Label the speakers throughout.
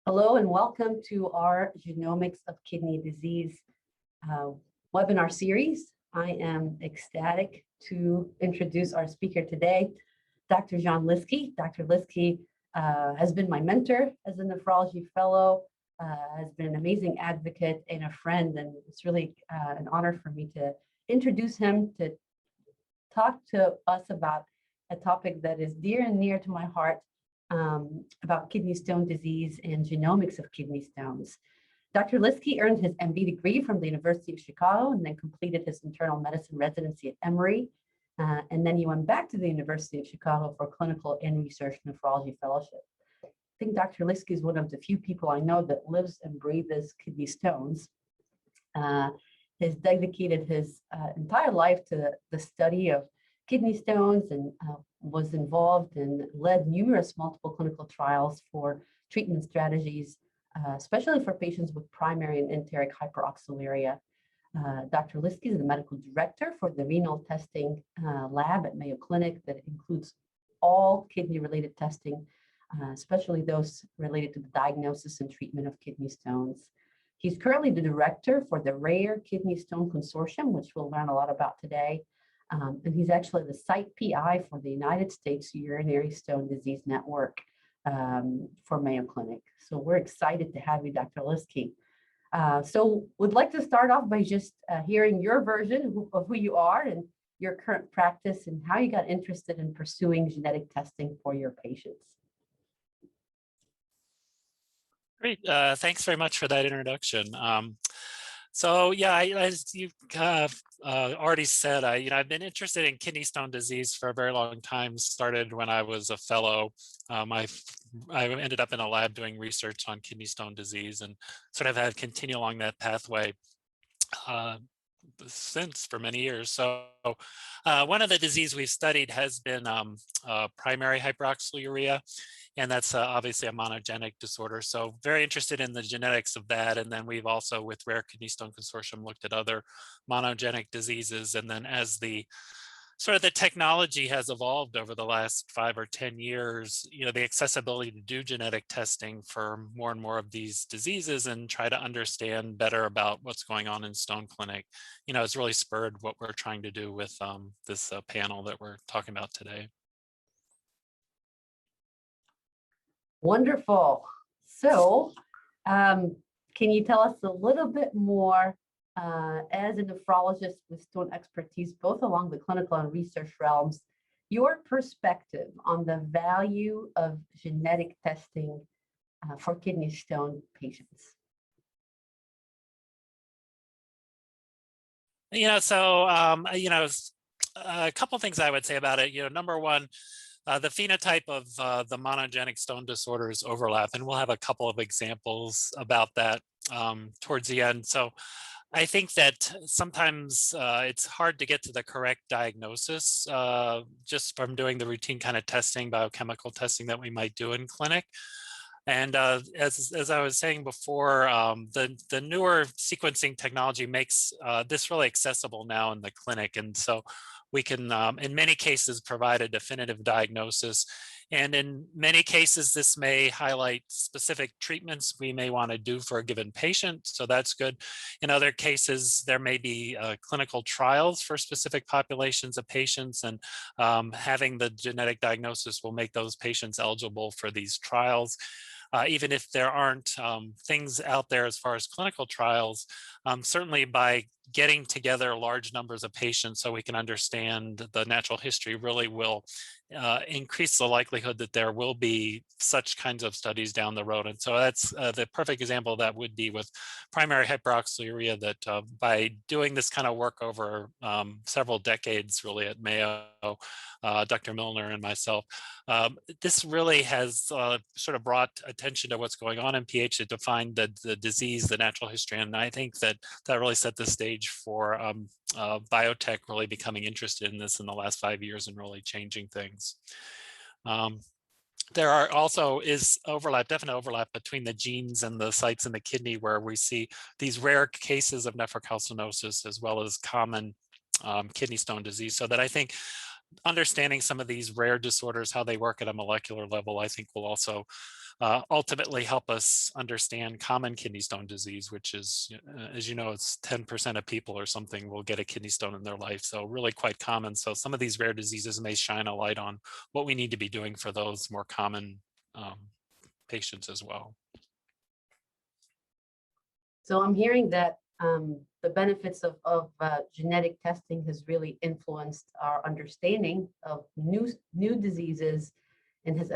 Speaker 1: Hello and welcome to our Genomics of Kidney Disease webinar series. I am ecstatic to introduce our speaker today, Dr. Jean Lieske. Dr. Lieske has been my mentor as a nephrology fellow, has been an amazing advocate and a friend, and it's really an honor for me to introduce him to talk to us about a topic that is dear and near to my heart, about kidney stone disease and genomics of kidney stones. Dr. Lieske earned his MD degree from the University of Chicago and then completed his internal medicine residency at Emory. And then he went back to the University of Chicago for clinical and research nephrology fellowship. I think Dr. Lieske is one of the few people I know that lives and breathes kidney stones. Has dedicated his entire life to the study of kidney stones and was involved and led numerous multiple clinical trials for treatment strategies, especially for patients with primary and enteric hyperoxaluria. Dr. Lieske is the medical director for the renal testing lab at Mayo Clinic that includes all kidney-related testing, especially those related to the diagnosis and treatment of kidney stones. He's currently the director for the Rare Kidney Stone Consortium, which we'll learn a lot about today. And he's actually the site PI for the United States Urinary Stone Disease Network for Mayo Clinic. So we're excited to have you, Dr. Lieske. So we'd like to start off by just hearing your version of who you are and your current practice and how you got interested in pursuing genetic testing for your patients.
Speaker 2: Great. Thanks very much for that introduction. So yeah, as you already said, I've been interested in kidney stone disease for a very long time. Started when I was a fellow. I ended up in a lab doing research on kidney stone disease and sort of have continued along that pathway since for many years. So one of the disease we've studied has been primary hyperoxaluria. And that's obviously a monogenic disorder. So very interested in the genetics of that. And then we've also, with Rare Kidney Stone Consortium, looked at other monogenic diseases. And then as the sort of the technology has evolved over the last 5 or 10 years, the accessibility to do genetic testing for more and more of these diseases and try to understand better about what's going on in stone clinic, has really spurred what we're trying to do with this panel that we're talking about today.
Speaker 1: Wonderful. So can you tell us a little bit more as a nephrologist with stone expertise, both along the clinical and research realms, your perspective on the value of genetic testing for kidney stone patients?
Speaker 2: A couple things I would say about it. Number one, the phenotype of the monogenic stone disorders overlap, and we'll have a couple of examples about that towards the end. So I think that sometimes it's hard to get to the correct diagnosis just from doing the routine kind of testing, biochemical testing that we might do in clinic. And as I was saying before, the newer sequencing technology makes this really accessible now in the clinic. And so we can, in many cases, provide a definitive diagnosis. And in many cases, this may highlight specific treatments we may want to do for a given patient. So that's good. In other cases, there may be clinical trials for specific populations of patients, and having the genetic diagnosis will make those patients eligible for these trials. Even if there aren't things out there as far as clinical trials, certainly by getting together large numbers of patients so we can understand the natural history really will increase the likelihood that there will be such kinds of studies down the road. And so that's the perfect example of that would be with primary hyperoxaluria, that by doing this kind of work over several decades really at Mayo, Dr. Milner and myself, this really has sort of brought attention to what's going on in PH to define the disease, the natural history. And I think that really set the stage for biotech really becoming interested in this in the last 5 years and really changing things. There are also definite overlap between the genes and the sites in the kidney where we see these rare cases of nephrocalcinosis as well as common kidney stone disease. So that I think understanding some of these rare disorders, how they work at a molecular level, I think will also ultimately help us understand common kidney stone disease, which is, as you know, it's 10% of people or something will get a kidney stone in their life. So really quite common. So some of these rare diseases may shine a light on what we need to be doing for those more common patients as well.
Speaker 1: So I'm hearing that the benefits of genetic testing has really influenced our understanding of new diseases and has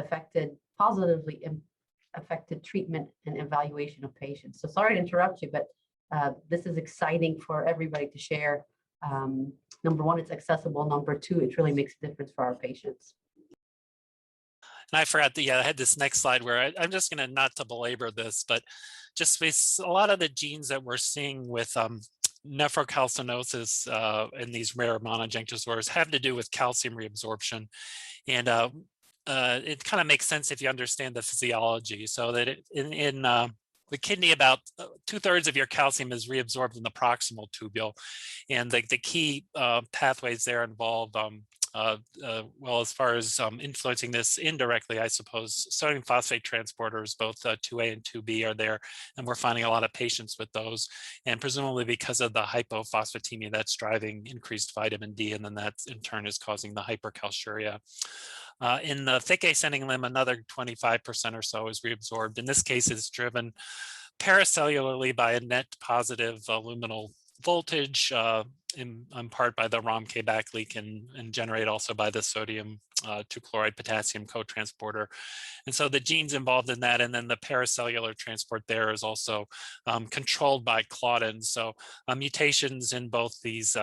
Speaker 1: positively affected treatment and evaluation of patients. So sorry to interrupt you, but this is exciting for everybody to share. Number one, it's accessible. Number two, it really makes a difference for our patients.
Speaker 2: And I forgot that, I had this next slide where I'm just going to, not to belabor this, but just with a lot of the genes that we're seeing with nephrocalcinosis and these rare monogenic disorders have to do with calcium reabsorption. And it kind of makes sense if you understand the physiology. So that in the kidney, about 2/3 of your calcium is reabsorbed in the proximal tubule. And the key pathways there involve well, as far as influencing this indirectly, I suppose, sodium phosphate transporters, both 2A and 2B are there, and we're finding a lot of patients with those, and presumably because of the hypophosphatemia, that's driving increased vitamin D, and then that in turn is causing the hypercalciuria. In the thick ascending limb, another 25% or so is reabsorbed. In this case, it's driven paracellularly by a net positive luminal voltage, in part by the ROM-K back leak and generated also by the sodium 2-chloride potassium co-transporter. And so the genes involved in that, and then the paracellular transport there is also controlled by claudins. So mutations in both these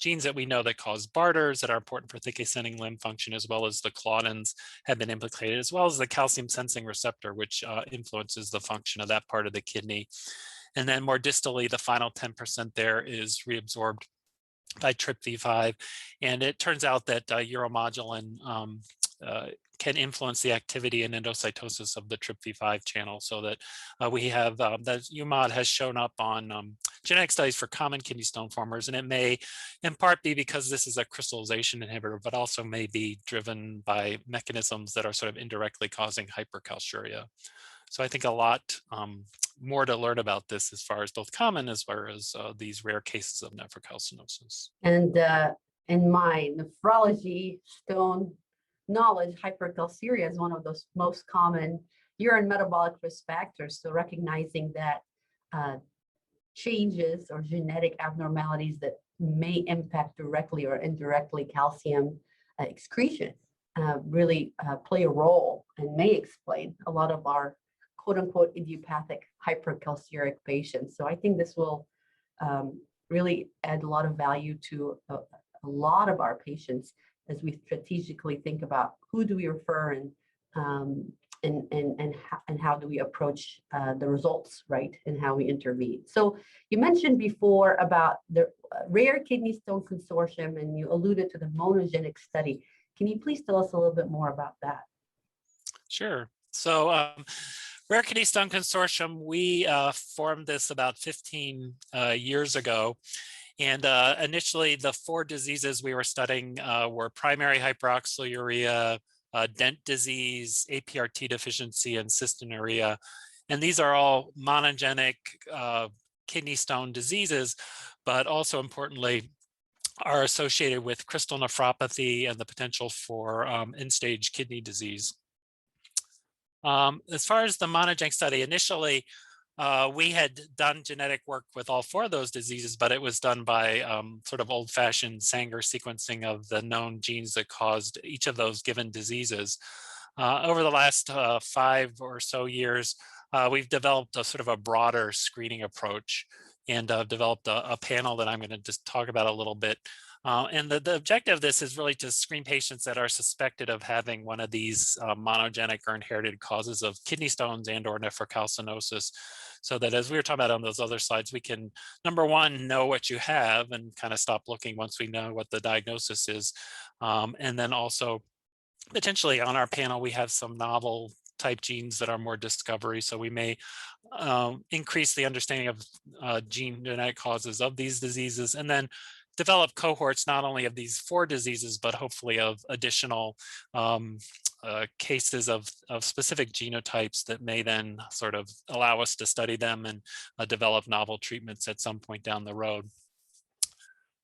Speaker 2: genes that we know that cause Barters that are important for thick ascending limb function, as well as the claudins have been implicated, as well as the calcium sensing receptor, which influences the function of that part of the kidney. And then more distally, the final 10% there is reabsorbed by TRPV5. And it turns out that uromodulin can influence the activity and endocytosis of the TRPV5 channel, so that we have that UMOD has shown up on genetic studies for common kidney stone formers. And it may in part be because this is a crystallization inhibitor, but also may be driven by mechanisms that are sort of indirectly causing hypercalciuria. So I think a lot more to learn about this as far as both common as well as these rare cases of nephrocalcinosis.
Speaker 1: And in my nephrology stone knowledge, hypercalciuria is one of those most common urine metabolic risk factors. So recognizing that changes or genetic abnormalities that may impact directly or indirectly calcium excretion really play a role and may explain a lot of our quote unquote idiopathic hypercalciuric patients. So I think this will really add a lot of value to a lot of our patients as we strategically think about who do we refer and how do we approach the results, right, and how we intervene. So you mentioned before about the Rare Kidney Stone Consortium, and you alluded to the Monogenic study. Can you please tell us a little bit more about that?
Speaker 2: Sure. So Rare Kidney Stone Consortium, we formed this about 15 years ago. And initially, the 4 diseases we were studying were primary hyperoxaluria, dent disease, APRT deficiency, and cystinuria. And these are all monogenic kidney stone diseases, but also importantly, are associated with crystal nephropathy and the potential for end-stage kidney disease. As far as the monogenic study, initially, we had done genetic work with all 4 of those diseases, but it was done by sort of old-fashioned Sanger sequencing of the known genes that caused each of those given diseases. Over the last 5 or so years, we've developed a sort of a broader screening approach and developed a panel that I'm going to just talk about a little bit. And the objective of this is really to screen patients that are suspected of having one of these monogenic or inherited causes of kidney stones and or nephrocalcinosis, so that as we were talking about on those other slides, we can, number one, know what you have and kind of stop looking once we know what the diagnosis is. And then also potentially on our panel, we have some novel type genes that are more discovery. So we may increase the understanding of genetic causes of these diseases, and then develop cohorts not only of these 4 diseases, but hopefully of additional cases of specific genotypes that may then sort of allow us to study them and develop novel treatments at some point down the road.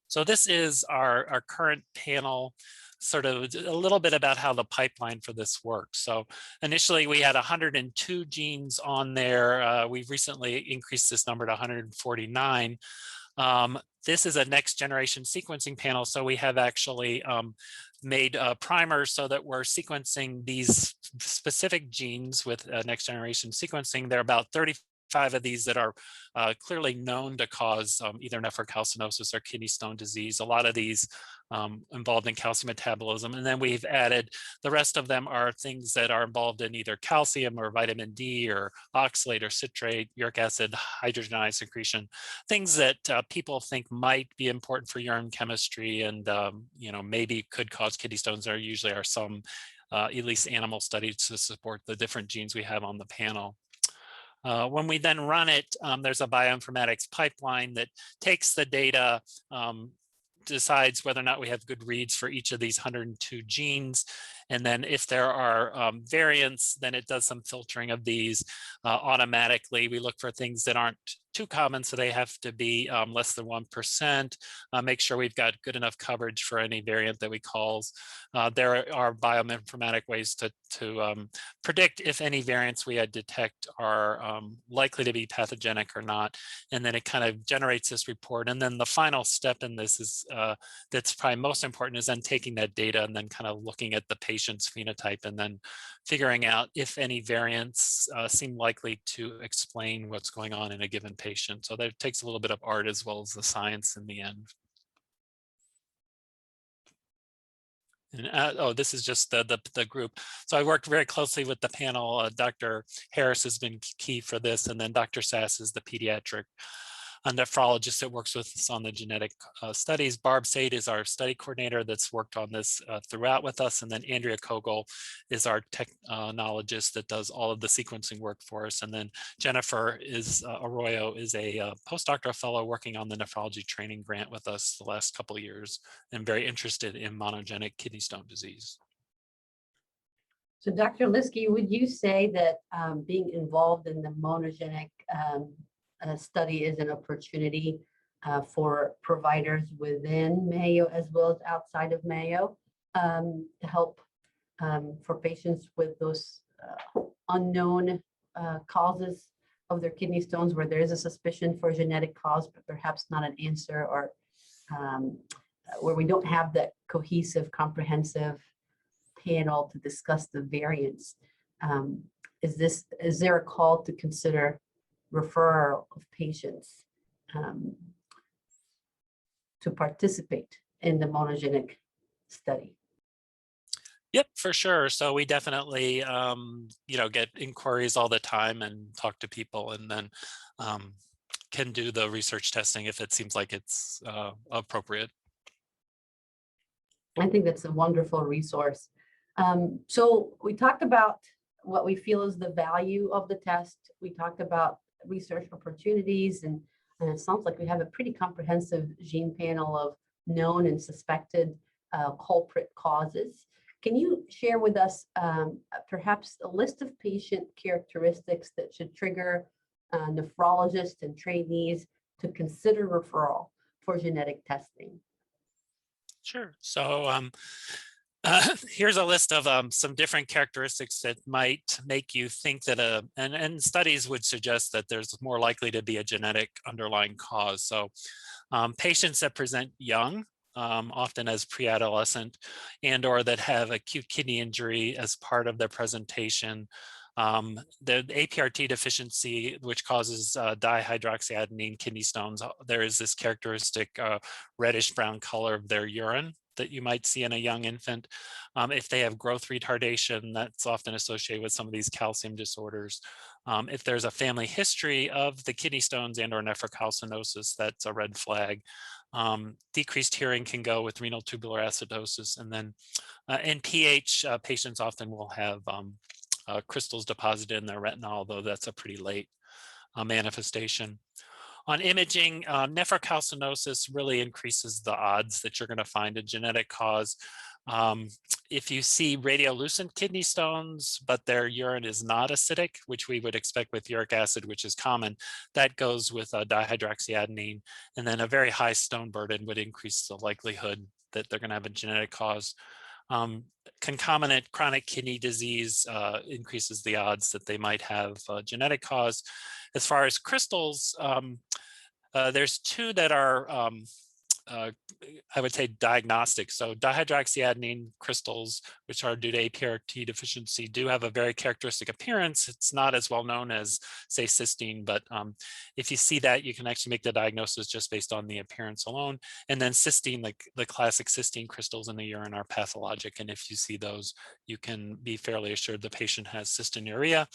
Speaker 2: So this is our current panel, sort of a little bit about how the pipeline for this works. So initially we had 102 genes on there. We've recently increased this number to 149. This is a next generation sequencing panel. So we have actually made primers so that we're sequencing these specific genes with next generation sequencing. There are about 35 of these that are clearly known to cause either nephrocalcinosis or kidney stone disease. A lot of these involved in calcium metabolism. And then we've added, the rest of them are things that are involved in either calcium or vitamin D or oxalate or citrate, uric acid, hydrogen ion secretion, things that people think might be important for urine chemistry and maybe could cause kidney stones. There usually are some, at least animal studies to support the different genes we have on the panel. When we then run it, there's a bioinformatics pipeline that takes the data, decides whether or not we have good reads for each of these 102 genes. And then if there are variants, then it does some filtering of these automatically. We look for things that aren't too common, so they have to be less than 1%. Make sure we've got good enough coverage for any variant that we calls. There are bioinformatic ways to predict if any variants we detect are likely to be pathogenic or not. And then it kind of generates this report. And then the final step in this is that's probably most important, is then taking that data and then kind of looking at the patient's phenotype and then figuring out if any variants seem likely to explain what's going on in a given patient. So that takes a little bit of art as well as the science in the end. And this is just the group. So I worked very closely with the panel. Dr. Harris has been key for this, and then Dr. Sass is the pediatric nephrologist that works with us on the genetic studies. Barb Sade is our study coordinator that's worked on this throughout with us. And then Andrea Kogel is our technologist that does all of the sequencing work for us. And then Jennifer Arroyo is a postdoctoral fellow working on the nephrology training grant with us the last couple of years and very interested in monogenic kidney stone disease.
Speaker 1: So Dr. Lieske, would you say that being involved in the monogenic study is an opportunity for providers within Mayo as well as outside of Mayo to help for patients with those unknown causes of their kidney stones, where there is a suspicion for a genetic cause, but perhaps not an answer, or where we don't have that cohesive, comprehensive panel to discuss the variants? Is there a call to consider referral of patients to participate in the monogenic study?
Speaker 2: Yep, for sure. So we definitely, get inquiries all the time and talk to people, and then can do the research testing if it seems like it's appropriate.
Speaker 1: I think that's a wonderful resource. So we talked about what we feel is the value of the test. We talked about research opportunities, and it sounds like we have a pretty comprehensive gene panel of known and suspected culprit causes. Can you share with us perhaps a list of patient characteristics that should trigger nephrologists and trainees to consider referral for genetic testing?
Speaker 2: Sure. So here's a list of some different characteristics that might make you think that and studies would suggest that there's more likely to be a genetic underlying cause. So patients that present young, often as pre-adolescent, and or that have acute kidney injury as part of their presentation. The APRT deficiency, which causes dihydroxyadenine kidney stones, there is this characteristic reddish brown color of their urine that you might see in a young infant. If they have growth retardation, that's often associated with some of these calcium disorders. If there's a family history of the kidney stones and or nephrocalcinosis, that's a red flag. Decreased hearing can go with renal tubular acidosis. And then in PH, patients often will have crystals deposited in their retina, although that's a pretty late manifestation. On imaging, nephrocalcinosis really increases the odds that you're going to find a genetic cause. If you see radiolucent kidney stones, but their urine is not acidic, which we would expect with uric acid, which is common, that goes with dihydroxyadenine. And then a very high stone burden would increase the likelihood that they're going to have a genetic cause. Concomitant chronic kidney disease increases the odds that they might have a genetic cause. As far as crystals, there's two that are I would say diagnostic. So dihydroxyadenine crystals, which are due to APRT deficiency, do have a very characteristic appearance. It's not as well known as, say, cysteine, but if you see that, you can actually make the diagnosis just based on the appearance alone. And then cysteine, like the classic cysteine crystals in the urine, are pathologic. And if you see those, you can be fairly assured the patient has cystinuria.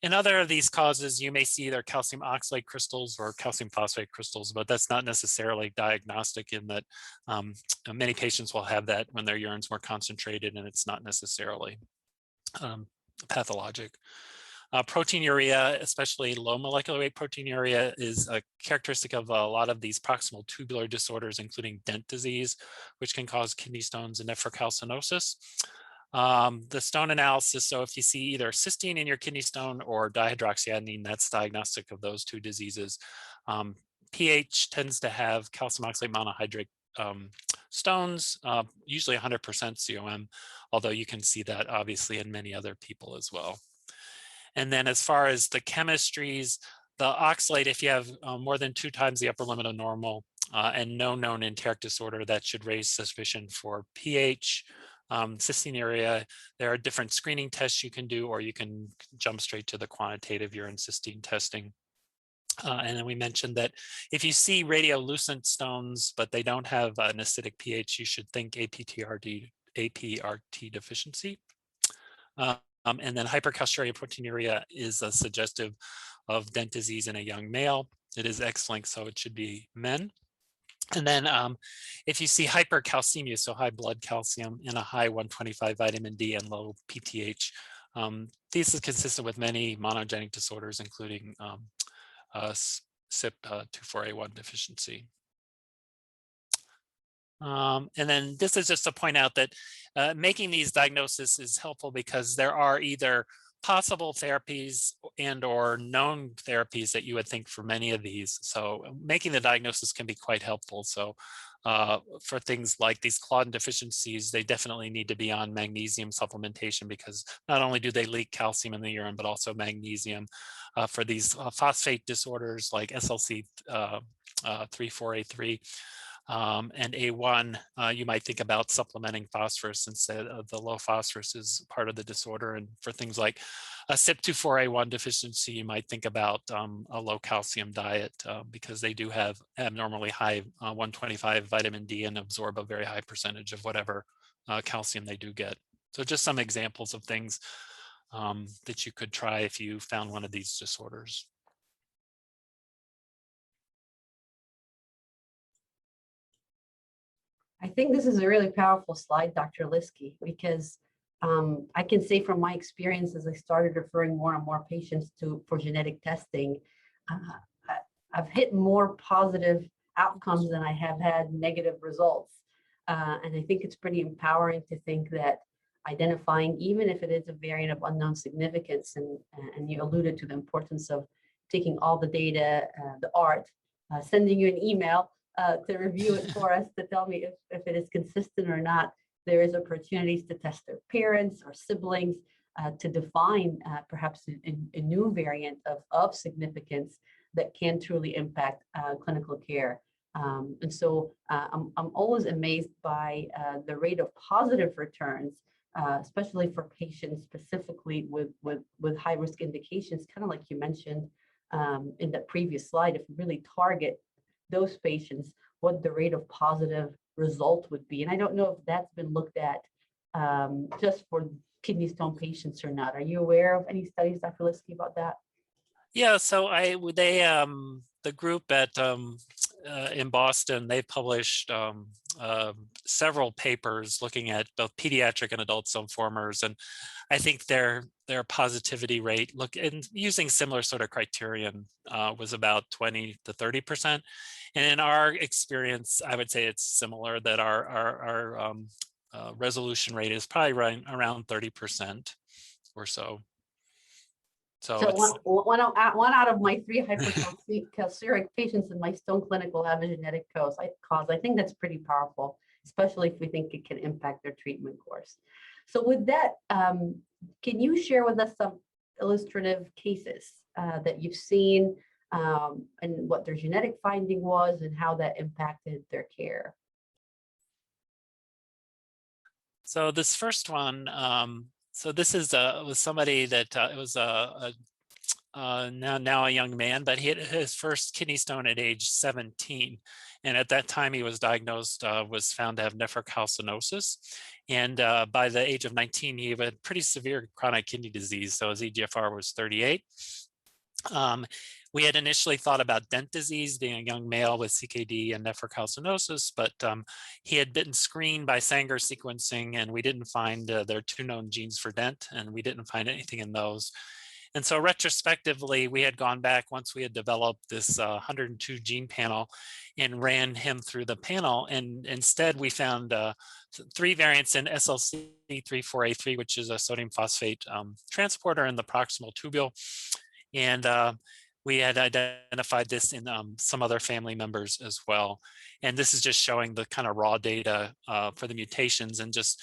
Speaker 2: In other of these causes, you may see either calcium oxalate crystals or calcium phosphate crystals, but that's not necessarily diagnostic in that many patients will have that when their urine's more concentrated, and it's not necessarily pathologic. Proteinuria, especially low molecular weight proteinuria, is a characteristic of a lot of these proximal tubular disorders, including dent disease, which can cause kidney stones and nephrocalcinosis. The stone analysis, so if you see either cysteine in your kidney stone or dihydroxyadenine, that's diagnostic of those two diseases. pH tends to have calcium oxalate monohydrate stones, usually 100% COM, although you can see that obviously in many other people as well. And then as far as the chemistries, the oxalate, if you have more than 2 times the upper limit of normal and no known enteric disorder, that should raise suspicion for pH. Cystinuria, there are different screening tests you can do, or you can jump straight to the quantitative urine cysteine testing. And then we mentioned that if you see radiolucent stones, but they don't have an acidic pH, you should think APRT deficiency. And then hypercalciuria proteinuria is a suggestive of dent disease in a young male. It is X-linked, so it should be men. And then if you see hypercalcemia, so high blood calcium and a high 125 vitamin D and low PTH, this is consistent with many monogenic disorders, including CYP24A1 deficiency. And then this is just to point out that making these diagnoses is helpful because there are either possible therapies and or known therapies that you would think for many of these. So making the diagnosis can be quite helpful. So for things like these claudin deficiencies, they definitely need to be on magnesium supplementation because not only do they leak calcium in the urine, but also magnesium. For these phosphate disorders like SLC 34A3, and A1, you might think about supplementing phosphorus instead of the low phosphorus is part of the disorder. And for things like a CYP24A1 deficiency, you might think about a low calcium diet because they do have abnormally high 125 vitamin D and absorb a very high percentage of whatever calcium they do get. So just some examples of things that you could try if you found one of these disorders.
Speaker 1: I think this is a really powerful slide, Dr. Lieske, because I can say from my experience as I started referring more and more patients for genetic testing, I've hit more positive outcomes than I have had negative results. And I think it's pretty empowering to think that identifying, even if it is a variant of unknown significance, and you alluded to the importance of taking all the data, the art, sending you an email, to review it for us to tell me if it is consistent or not. There is opportunities to test their parents or siblings to define perhaps a new variant of significance that can truly impact clinical care. And so I'm always amazed by the rate of positive returns, especially for patients specifically with high risk indications, kind of like you mentioned in the previous slide. If you really target those patients, what the rate of positive result would be. And I don't know if that's been looked at just for kidney stone patients or not. Are you aware of any studies, Dr. Lieske, about that?
Speaker 2: Yeah, so the group at in Boston, they published several papers looking at both pediatric and adult stone formers, and I think their positivity rate, look, and using similar sort of criterion, was about 20 to 30%. And in our experience, I would say it's similar, that our resolution rate is probably around 30% or so. So
Speaker 1: So
Speaker 2: it's
Speaker 1: one out of my 3 hypercalciuric patients in my stone clinic will have a genetic cause. I think that's pretty powerful, especially if we think it can impact their treatment course. So with that, can you share with us some illustrative cases that you've seen, and what their genetic finding was and how that impacted their care?
Speaker 2: So this first one, so this is was somebody that it was now a young man, but he had his first kidney stone at age 17. And at that time he was diagnosed, was found to have nephrocalcinosis. And by the age of 19, he had pretty severe chronic kidney disease. So his eGFR was 38. We had initially thought about dent disease, being a young male with CKD and nephrocalcinosis, but he had been screened by Sanger sequencing, and we didn't find there are 2 known genes for dent, and we didn't find anything in those. And so retrospectively, we had gone back once we had developed this 102 gene panel and ran him through the panel. And instead, we found 3 variants in SLC34A3, which is a sodium phosphate transporter in the proximal tubule. And we had identified this in some other family members as well. And this is just showing the kind of raw data for the mutations. And just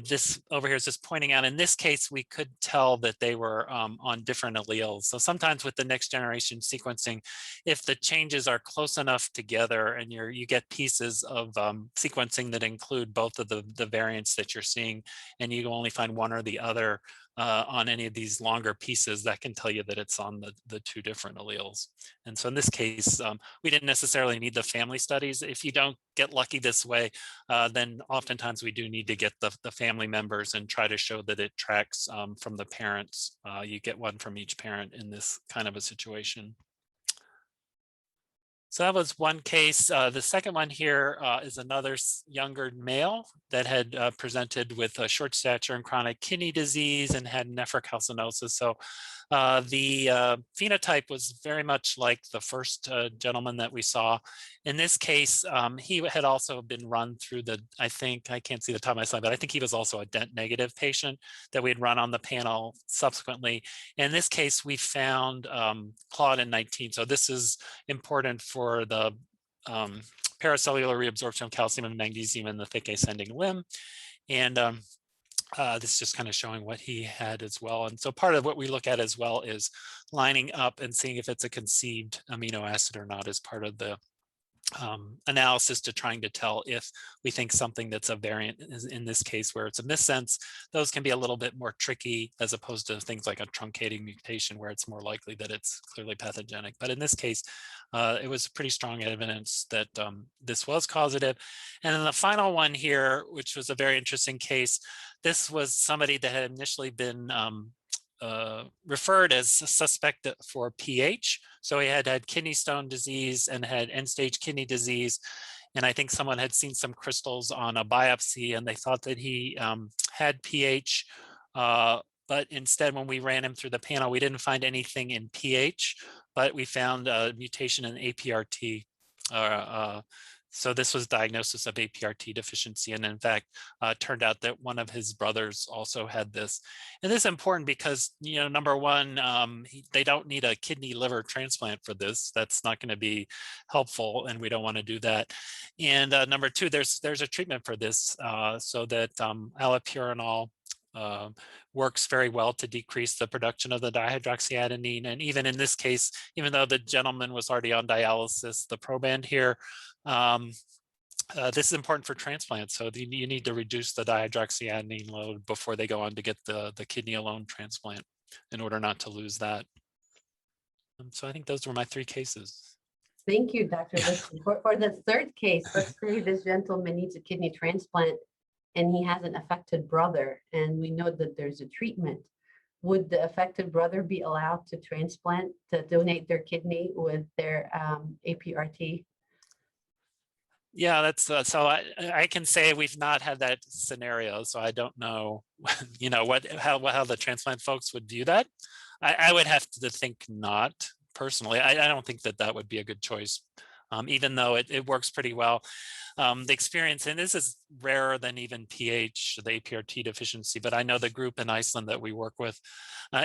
Speaker 2: this over here is just pointing out, in this case, we could tell that they were on different alleles. So sometimes with the next generation sequencing, if the changes are close enough together and you get pieces of sequencing that include both of the variants that you're seeing, and you only find one or the other on any of these longer pieces, that can tell you that it's on the 2 different alleles. And so in this case, we didn't necessarily need the family studies. If you don't get lucky this way, then oftentimes we do need to get the family members and try to show that it tracks from the parents. You get one from each parent in this kind of a situation. So that was one case. The second one here is another younger male that had presented with a short stature and chronic kidney disease and had nephrocalcinosis. So the phenotype was very much like the first gentleman that we saw. In this case, he had also been run through I can't see the top of my slide, but I think he was also a dent negative patient that we had run on the panel subsequently. In this case, we found Claudin 19. So this is important for the paracellular reabsorption of calcium and magnesium in the thick ascending limb. And this is just kind of showing what he had as well. And so part of what we look at as well is lining up and seeing if it's a conceived amino acid or not as part of the analysis, to trying to tell if we think something that's a variant is, in this case where it's a missense. Those can be a little bit more tricky as opposed to things like a truncating mutation where it's more likely that it's clearly pathogenic. But in this case, it was pretty strong evidence that this was causative. And then the final one here, which was a very interesting case, this was somebody that had initially been referred as suspect for PH. So he had kidney stone disease and had end-stage kidney disease. And I think someone had seen some crystals on a biopsy and they thought that he had PH. But instead, when we ran him through the panel, we didn't find anything in PH, but we found a mutation in APRT. So this was diagnosis of APRT deficiency. And in fact, turned out that one of his brothers also had this. And this is important because, number one, they don't need a kidney liver transplant for this. That's not going to be helpful, and we don't want to do that. And number two, there's a treatment for this, so that allopurinol works very well to decrease the production of the dihydroxyadenine. And even in this case, even though the gentleman was already on dialysis, the proband here, this is important for transplant. So you need to reduce the dihydroxyadenine load before they go on to get the kidney alone transplant in order not to lose that. So I think those were my 3 cases.
Speaker 1: Thank you, Dr. Lieske. For the third case, let's say this gentleman needs a kidney transplant and he has an affected brother, and we know that there's a treatment. would the affected brother be allowed to donate their kidney with their APRT?
Speaker 2: Yeah, that's so I can say we've not had that scenario, so I don't know, how the transplant folks would view that. I would have to think not personally. I don't think that would be a good choice, even though it works pretty well. The experience, and this is rarer than even PH, the APRT deficiency, but I know the group in Iceland that we work with,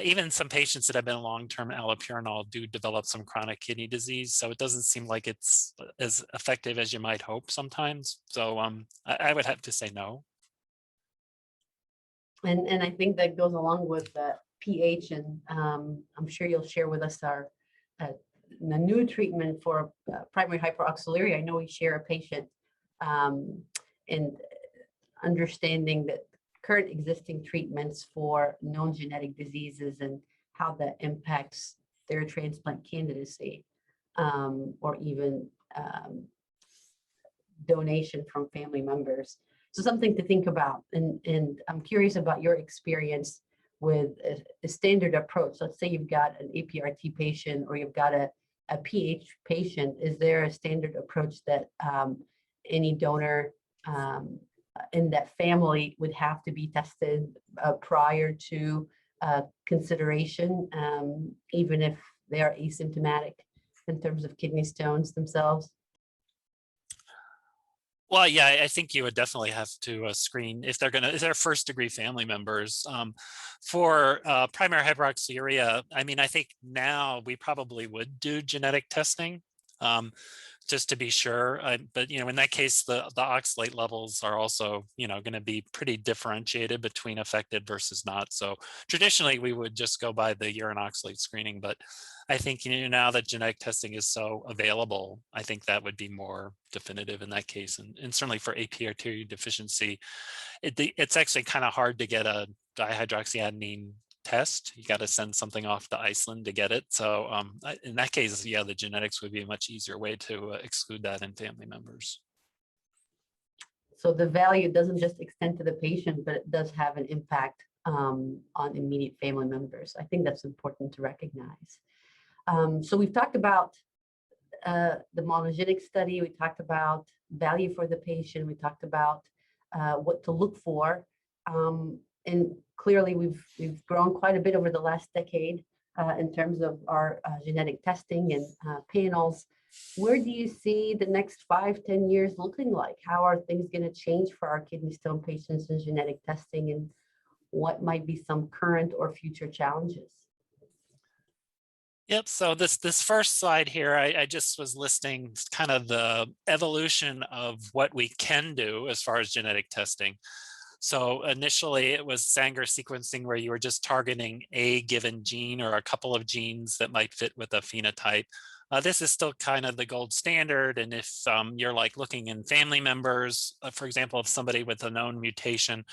Speaker 2: even some patients that have been long-term allopurinol do develop some chronic kidney disease. So it doesn't seem like it's as effective as you might hope sometimes. So I would have to say no.
Speaker 1: And I think that goes along with the pH, and I'm sure you'll share with us the new treatment for primary hyperoxaluria. I know we share a patient, and understanding that current existing treatments for known genetic diseases and how that impacts their transplant candidacy, or even donation from family members. So something to think about. And I'm curious about your experience with a standard approach. Let's say you've got an APRT patient or you've got a PH patient. Is there a standard approach that any donor in that family would have to be tested prior to consideration, even if they are asymptomatic in terms of kidney stones themselves?
Speaker 2: Well, yeah, I think you would definitely have to screen if they're first degree family members. For primary hyperoxaluria, I mean, I think now we probably would do genetic testing, just to be sure. But in that case, the oxalate levels are also going to be pretty differentiated between affected versus not. So traditionally, we would just go by the urine oxalate screening, but I think now that genetic testing is so available, I think that would be more definitive in that case. And certainly for APRT deficiency, it's actually kind of hard to get a dihydroxyadenine test. You got to send something off to Iceland to get it. So in that case, yeah, the genetics would be a much easier way to exclude that in family members.
Speaker 1: So the value doesn't just extend to the patient, but it does have an impact on immediate family members. I think that's important to recognize. So we've talked about the monogenic study. We talked about value for the patient. We talked about what to look for. And clearly, we've grown quite a bit over the last decade in terms of our genetic testing and panels. Where do you see the next 5-10 years looking like? How are things going to change for our kidney stone patients in genetic testing, and what might be some current or future challenges?
Speaker 2: Yep. So this first slide here, I just was listing kind of the evolution of what we can do as far as genetic testing. So initially it was Sanger sequencing, where you were just targeting a given gene or a couple of genes that might fit with a phenotype. This is still kind of the gold standard. And if you're like looking in family members, for example, if somebody with a known mutation,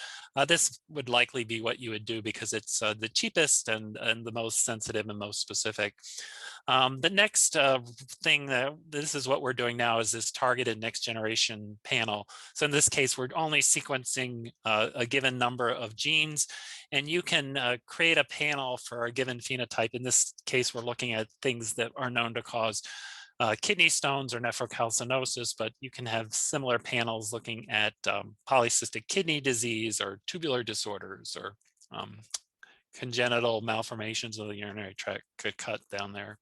Speaker 2: this would likely be what you would do because it's the cheapest and the most sensitive and most specific. The next thing this is what we're doing now is this targeted next generation panel. So in this case, we're only sequencing a given number of genes, and you can create a panel for a given phenotype. In this case, we're looking at things that are known to cause kidney stones or nephrocalcinosis, but you can have similar panels looking at polycystic kidney disease or tubular disorders or congenital malformations of the urinary tract cut down there.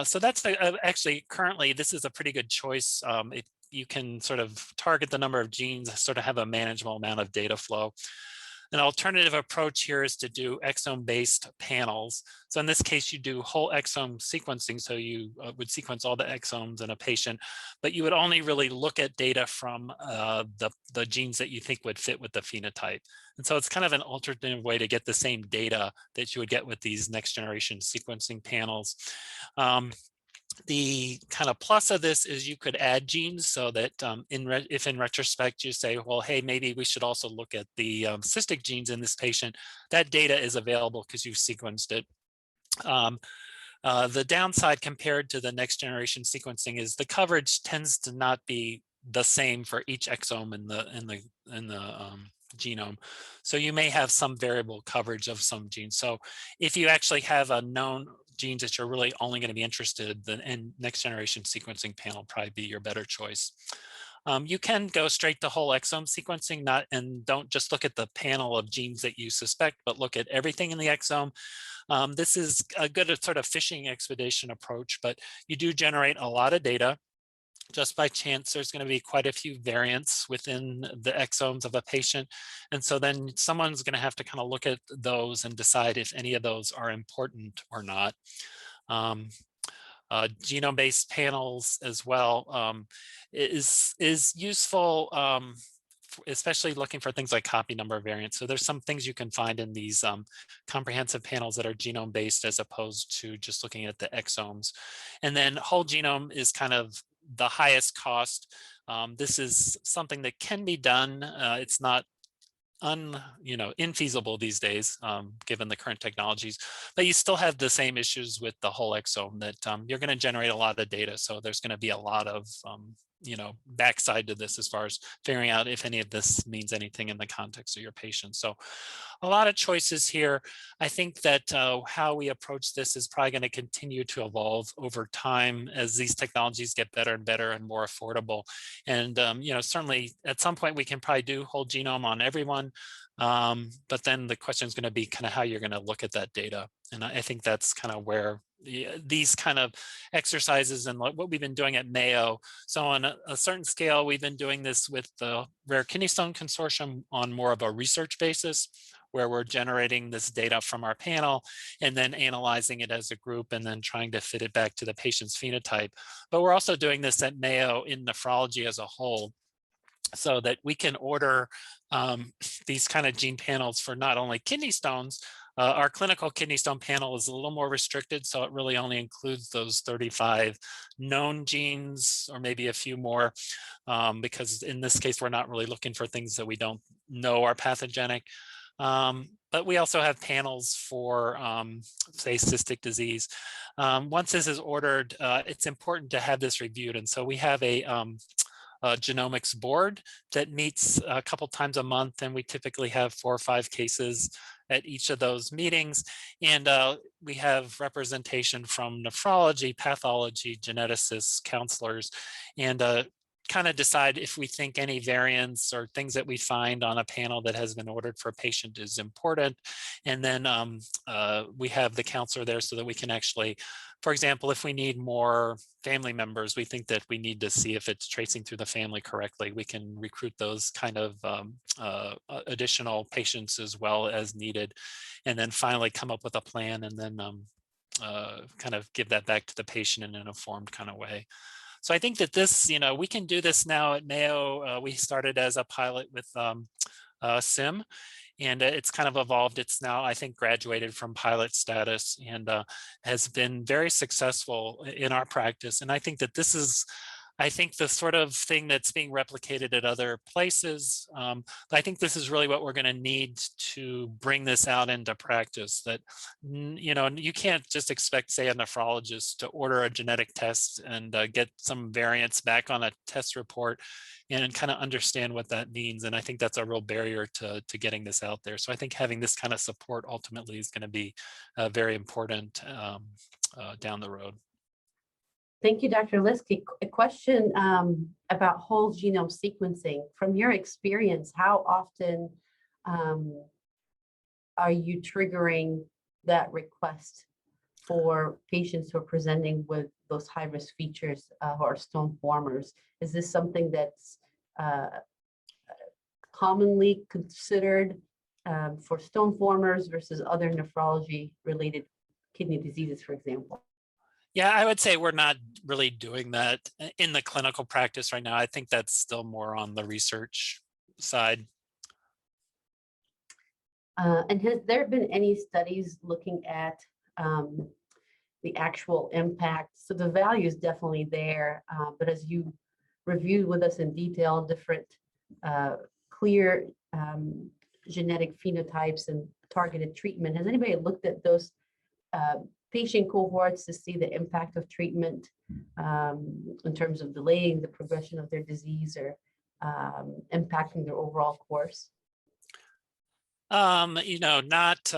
Speaker 2: So that's actually currently, this is a pretty good choice. You can sort of target the number of genes, sort of have a manageable amount of data flow. An alternative approach here is to do exome-based panels. So in this case, you do whole exome sequencing. So you would sequence all the exomes in a patient, but you would only really look at data from the genes that you think would fit with the phenotype. And so it's kind of an alternative way to get the same data that you would get with these next generation sequencing panels. The kind of plus of this is you could add genes so that if in retrospect you say, well, hey, maybe we should also look at the cystic genes in this patient, that data is available because you've sequenced it. The downside compared to the next generation sequencing is the coverage tends to not be the same for each exome in the genome. So you may have some variable coverage of some genes. So if you actually have a known genes that you're really only going to be interested in, then next generation sequencing panel probably be your better choice. You can go straight to whole exome sequencing, and don't just look at the panel of genes that you suspect, but look at everything in the exome. This is a good sort of fishing expedition approach, but you do generate a lot of data. Just by chance, there's going to be quite a few variants within the exomes of a patient. And so then someone's going to have to kind of look at those and decide if any of those are important or not. Genome-based panels as well is useful, especially looking for things like copy number variants. So there's some things you can find in these comprehensive panels that are genome-based as opposed to just looking at the exomes. And then whole genome is kind of the highest cost. This is something that can be done. It's not infeasible these days, given the current technologies, but you still have the same issues with the whole exome that you're going to generate a lot of data. So there's going to be a lot of backside to this as far as figuring out if any of this means anything in the context of your patient. So a lot of choices here. I think that how we approach this is probably going to continue to evolve over time as these technologies get better and better and more affordable. And certainly at some point we can probably do whole genome on everyone. But then the question is going to be kind of how you're going to look at that data. And I think that's kind of where these kind of exercises and what we've been doing at Mayo. So on a certain scale, we've been doing this with the Rare Kidney Stone Consortium on more of a research basis, where we're generating this data from our panel and then analyzing it as a group and then trying to fit it back to the patient's phenotype. But we're also doing this at Mayo in nephrology as a whole, so that we can order these kind of gene panels for not only kidney stones. Our clinical kidney stone panel is a little more restricted, so it really only includes those 35 known genes, or maybe a few more, because in this case, we're not really looking for things that we don't know are pathogenic. But we also have panels for, say, cystic disease. Once this is ordered, it's important to have this reviewed. And so we have a genomics board that meets a couple times a month, and we typically have 4 or 5 cases at each of those meetings. And we have representation from nephrology, pathology, geneticists, counselors, and kind of decide if we think any variants or things that we find on a panel that has been ordered for a patient is important. And then we have the counselor there so that we can actually, for example, if we need more family members, we think that we need to see if it's tracing through the family correctly. We can recruit those kind of additional patients as well as needed, and then finally come up with a plan and then kind of give that back to the patient in an informed kind of way. So I think that this, we can do this now at Mayo. We started as a pilot with SIM, and it's kind of evolved. It's now, I think, graduated from pilot status and has been very successful in our practice. And I think that this is, the sort of thing that's being replicated at other places. I think this is really what we're going to need to bring this out into practice, that, you can't just expect, say, a nephrologist to order a genetic test and get some variants back on a test report and kind of understand what that means. And I think that's a real barrier to getting this out there. So I think having this kind of support ultimately is going to be very important down the road.
Speaker 1: Thank you, Dr. Lieske. A question about whole genome sequencing. From your experience, how often are you triggering that request for patients who are presenting with those high-risk features or stone formers? Is this something that's commonly considered for stone formers versus other nephrology-related kidney diseases, for example?
Speaker 2: Yeah, I would say we're not really doing that in the clinical practice right now. I think that's still more on the research side.
Speaker 1: And has there been any studies looking at the actual impact? So the value is definitely there, but as you reviewed with us in detail, different clear genetic phenotypes and targeted treatment, has anybody looked at those patient cohorts to see the impact of treatment in terms of delaying the progression of their disease or impacting their overall course?
Speaker 2: Not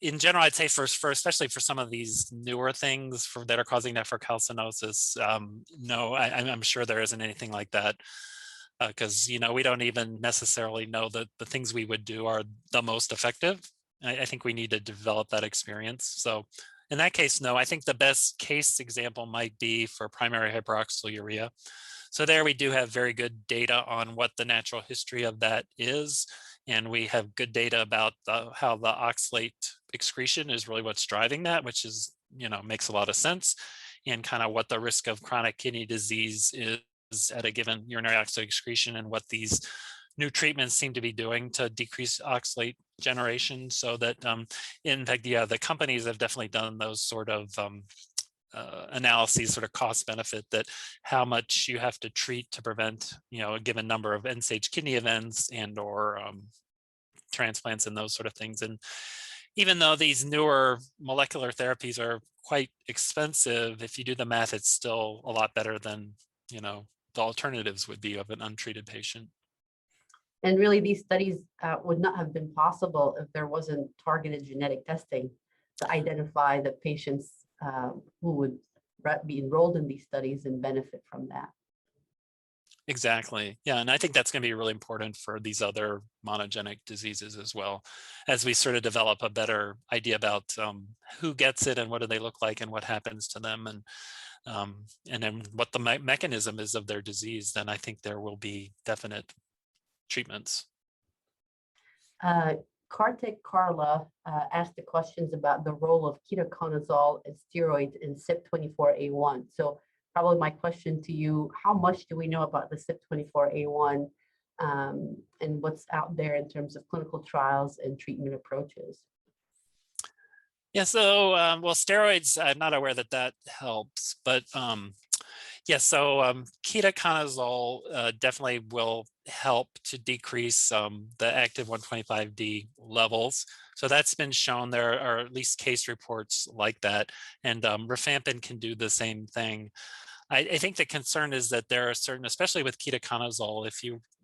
Speaker 2: in general, I'd say for especially for some of these newer things that are causing nephrocalcinosis, no, I'm sure there isn't anything like that, because we don't even necessarily know that the things we would do are the most effective. I think we need to develop that experience. So in that case, no, I think the best case example might be for primary hyperoxaluria. So there we do have very good data on what the natural history of that is. And we have good data about how the oxalate excretion is really what's driving that, which is, makes a lot of sense, and kind of what the risk of chronic kidney disease is at a given urinary oxalate excretion, and what these new treatments seem to be doing to decrease oxalate generation. So that, in fact, yeah, the companies have definitely done those sort of analyses, sort of cost benefit, that how much you have to treat to prevent, a given number of end-stage kidney events and or transplants and those sort of things. And even though these newer molecular therapies are quite expensive, if you do the math, it's still a lot better than, the alternatives would be of an untreated patient.
Speaker 1: And really, these studies would not have been possible if there wasn't targeted genetic testing to identify the patients who would be enrolled in these studies and benefit from that.
Speaker 2: Exactly. Yeah. And I think that's going to be really important for these other monogenic diseases as well, as we sort of develop a better idea about who gets it and what do they look like and what happens to them, and then what the mechanism is of their disease. Then I think there will be definite treatments.
Speaker 1: Kartik Karla asked the questions about the role of ketoconazole and steroids in CYP24A1. So probably my question to you, how much do we know about the CYP24A1 and what's out there in terms of clinical trials and treatment approaches?
Speaker 2: Yeah, so, well, steroids, I'm not aware that helps, but yeah, so ketoconazole definitely will help to decrease the active 125D levels. So that's been shown. There are at least case reports like that, and rifampin can do the same thing. I think the concern is that there are certain, especially with ketoconazole,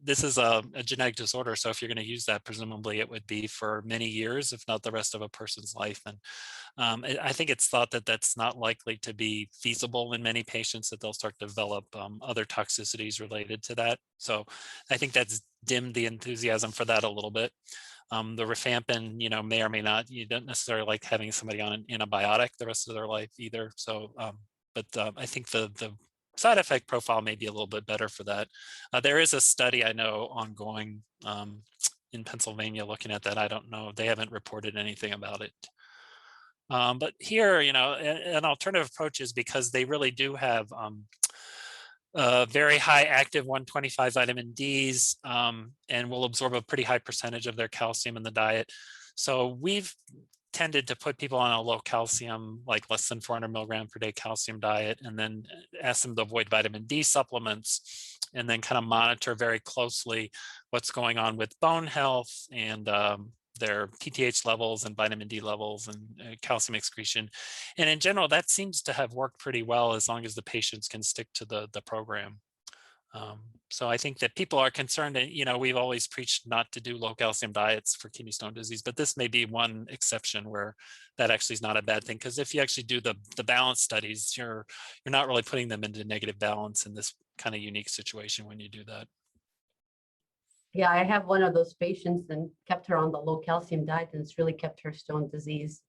Speaker 2: this is a genetic disorder, so if you're going to use that, presumably it would be for many years, if not the rest of a person's life. And I think it's thought that that's not likely to be feasible in many patients, that they'll start to develop other toxicities related to that. So I think that's dimmed the enthusiasm for that a little bit. The rifampin, may or may not, you don't necessarily like having somebody on an antibiotic the rest of their life either. So, but I think the side effect profile may be a little bit better for that. There is a study I know ongoing in Pennsylvania looking at that. I don't know, they haven't reported anything about it. But here, an alternative approach is, because they really do have very high active 125 vitamin Ds and will absorb a pretty high percentage of their calcium in the diet. So we've tended to put people on a low calcium, like less than 400 milligram per day calcium diet, and then ask them to avoid vitamin D supplements, and then kind of monitor very closely what's going on with bone health and their PTH levels and vitamin D levels and calcium excretion. And in general, that seems to have worked pretty well, as long as the patients can stick to the program. So I think that people are concerned, and we've always preached not to do low calcium diets for kidney stone disease, but this may be one exception where that actually is not a bad thing, because if you actually do the balance studies, you're not really putting them into negative balance in this kind of unique situation when you do that.
Speaker 1: Yeah, I have one of those patients and kept her on the low calcium diet, and it's really kept her stone disease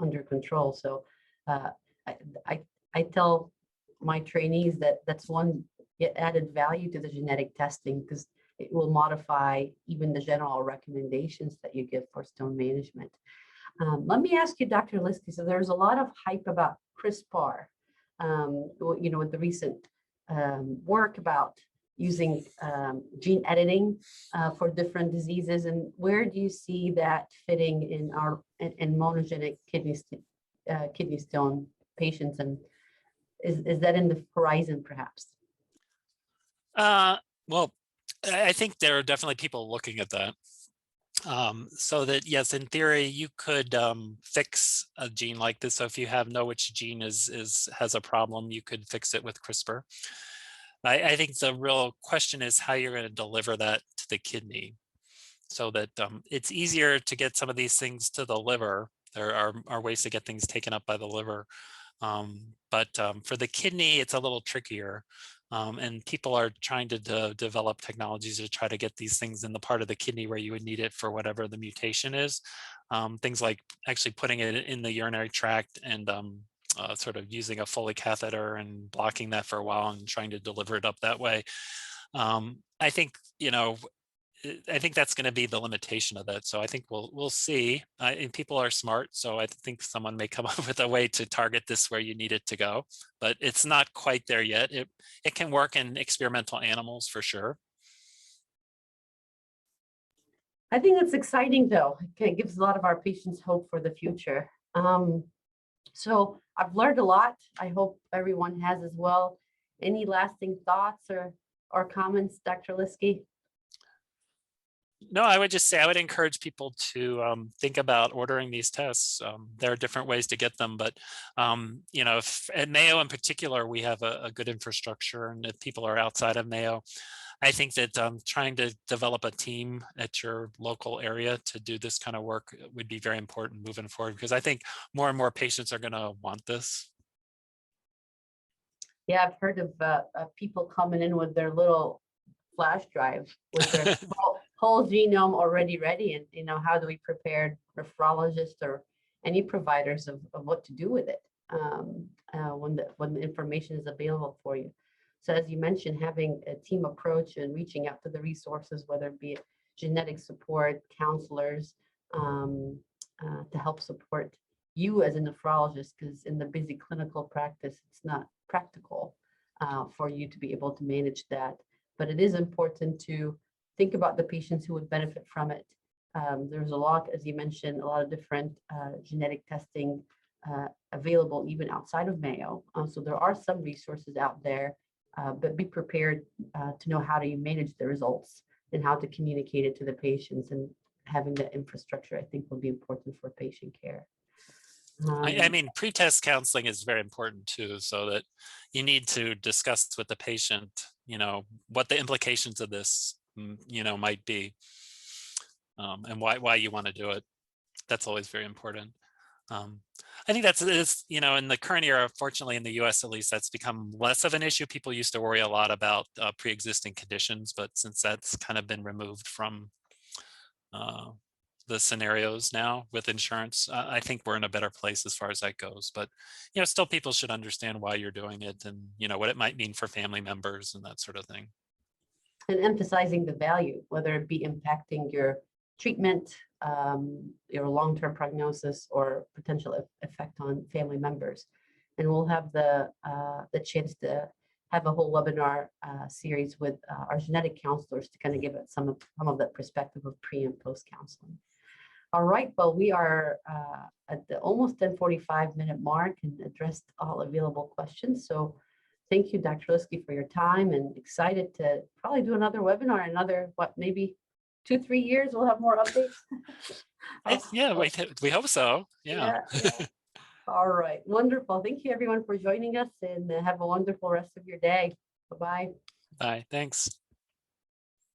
Speaker 1: under control. So I tell my trainees that that's one added value to the genetic testing, because it will modify even the general recommendations that you give for stone management. Let me ask you, Dr. Lieske, so there's a lot of hype about CRISPR, with the recent work about using gene editing for different diseases, and where do you see that fitting in monogenic kidney stone patients, and is that in the horizon perhaps?
Speaker 2: Well, I think there are definitely people looking at that. So that, yes, in theory, you could fix a gene like this. So if you know which gene has a problem, you could fix it with CRISPR. I think the real question is how you're going to deliver that to the kidney. so that it's easier to get some of these things to the liver. There are ways to get things taken up by the liver. But for the kidney, it's a little trickier. And people are trying to develop technologies to try to get these things in the part of the kidney where you would need it for whatever the mutation is. Things like actually putting it in the urinary tract and sort of using a Foley catheter and blocking that for a while and trying to deliver it up that way. I think, I think that's going to be the limitation of that. So I think we'll see. And people are smart, so I think someone may come up with a way to target this where you need it to go, but it's not quite there yet. It can work in experimental animals for sure.
Speaker 1: I think it's exciting, though. It gives a lot of our patients hope for the future. So I've learned a lot. I hope everyone has as well. Any lasting thoughts or comments, Dr. Lieske?
Speaker 2: No, I would just say I would encourage people to think about ordering these tests. There are different ways to get them, but if at Mayo in particular, we have a good infrastructure, and if people are outside of Mayo, I think that trying to develop a team at your local area to do this kind of work would be very important moving forward, because I think more and more patients are going to want this.
Speaker 1: Yeah, I've heard of people coming in with their little flash drive with their whole genome already ready, and how do we prepare nephrologists or any providers of what to do with it when the information is available for you. So as you mentioned, having a team approach and reaching out to the resources, whether it be genetic support, counselors, to help support you as a nephrologist, because in the busy clinical practice, it's not practical for you to be able to manage that. But it is important to think about the patients who would benefit from it. There's a lot, as you mentioned, a lot of different genetic testing available even outside of Mayo. So there are some resources out there, but be prepared to know how do you manage the results and how to communicate it to the patients, and having the infrastructure, I think, will be important for patient care.
Speaker 2: I mean, pre-test counseling is very important too, so that you need to discuss with the patient, what the implications of this, might be, and why you want to do it. That's always very important. I think that's, in the current era, fortunately in the US at least, that's become less of an issue. People used to worry a lot about pre-existing conditions, but since that's kind of been removed from the scenarios now with insurance, I think we're in a better place as far as that goes. But still people should understand why you're doing it, and what it might mean for family members and that sort of thing.
Speaker 1: And emphasizing the value, whether it be impacting your treatment, your long-term prognosis, or potential effect on family members. And we'll have the chance to have a whole webinar series with our genetic counselors to kind of give it some of that perspective of pre and post counseling. All right, well, we are at the almost 10:45-minute mark and addressed all available questions. So thank you, Dr. Lieske, for your time, and excited to probably do another webinar, another, maybe 2-3 years, we'll have more updates.
Speaker 2: Yeah, we hope so. Yeah.
Speaker 1: All right, wonderful. Thank you, everyone, for joining us, and have a wonderful rest of your day. Bye-bye.
Speaker 2: Bye, thanks.